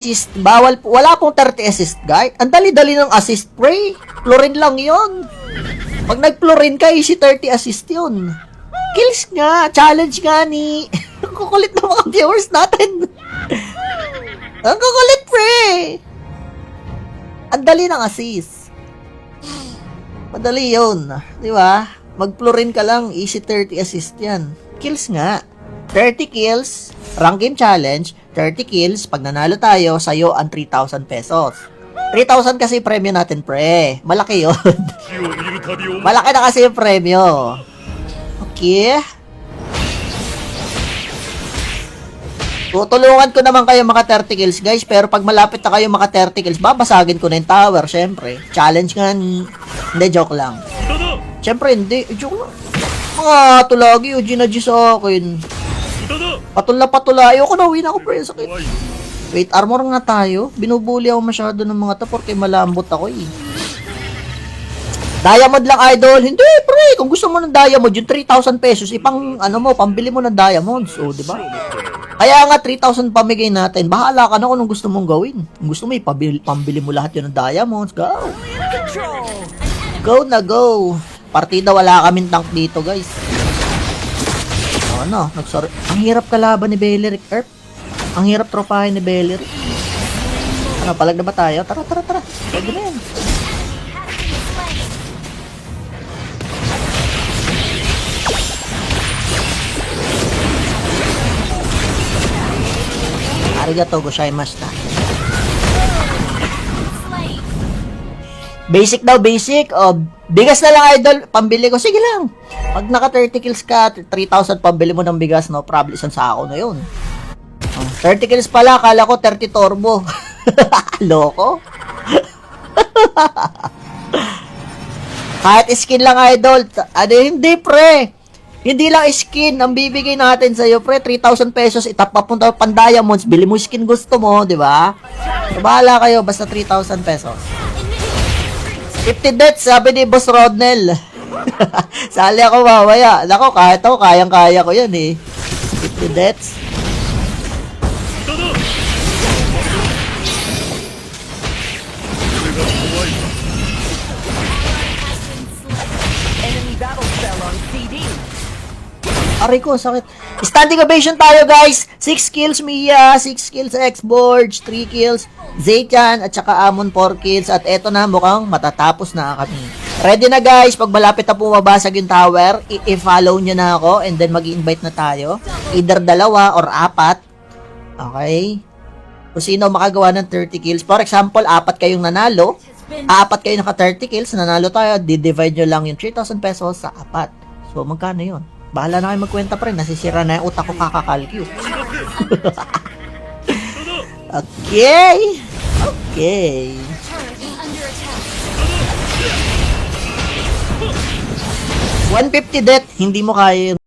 assist, bawal po, wala pong 30 assist, guys. Ang dali-dali ng assist, pre. Chlorine lang yon. Pag nag-chlorine ka, easy 30 assist yun. Kills nga, challenge nga ni. Ang kukulit ng mga viewers natin. Ang kukulit, pre. Ang dali ng assist. Madali yun. Di ba? Mag-chlorine ka lang, easy 30 assist yan. Kills nga. 30 kills, rank game challenge, 30 kills, pag nanalo tayo, sa'yo ang 3,000 pesos. 3,000 kasi premyo natin, pre. Malaki yun. Malaki na kasi yung premyo. Okay. Tutulungan ko naman kayo maka 30 kills, guys. Pero pag malapit na kayo maka 30 kills, babasagin ko na yung tower, syempre. Challenge nga ni... Hindi, joke lang. Syempre, hindi. Joke lang. Mga tulagi, G sa akin. Patula. Ayoko na, win ako, pre. Sakit. Wait, armor nga tayo. Binubuli ako masyado ng mga to porque malambot ako eh. Diamond lang, idol. Hindi, pre. Kung gusto mo ng diamond, yung 3,000 pesos, ipang, pambili mo ng diamonds. O, di ba? Kaya nga, 3,000 pamigay natin. Bahala ka na kung anong gusto mong gawin. Kung gusto mo, pambili mo lahat yun ng diamonds. Go! Go na go. Partida, wala kaming tank dito, guys. Nagsari. Ang hirap kalaban ni Beleric, Earth. Ang hirap tropahin ni Beleric. Palag na ba tayo? Tara. Pwede na yan. Arigato gozaimashita. Basic daw, basic. Bigas na lang, idol. Pambili ko. Sige lang. Pag naka 30 kills ka, 3,000 pambili mo ng bigas, no problem. Isang sako na yun. 30 kills pala. Akala ko 30 turbo. Loko. Kahit skin lang, idol. Hindi, pre. Hindi lang skin. Ang bibigay natin sa'yo, pre. 3,000 pesos. Papunta pan diamonds. Bili mo skin gusto mo, di ba? Bahala kayo. Basta 3,000 pesos. 50 deaths, sabi ni Boss Rodnel. Sali ako mamaya. Nako, kahit ako, kayang-kaya ko yan eh. 50 deaths. Aray ko, sakit. Standing ovation tayo, guys. 6 kills Mia, 6 kills X-Borge, 3 kills Zaychan, at saka Amon 4 kills. At eto na, mukhang matatapos na kami. Ready na, guys. Pag malapit na pumabasag yung tower, i-follow nyo na ako and then mag-invite na tayo. Either 2 or 4. Okay? Kung sino makagawa ng 30 kills. For example, 4 kayong nanalo. 4 kayo naka 30 kills, nanalo tayo. Di-divide nyo lang yung 3,000 pesos sa 4. So, magkano yun? Bahala na kayo magkwenta pa rin. Nasisira na yung utak ko kakakalkyo. Okay. 150 death. Hindi mo kaya yun.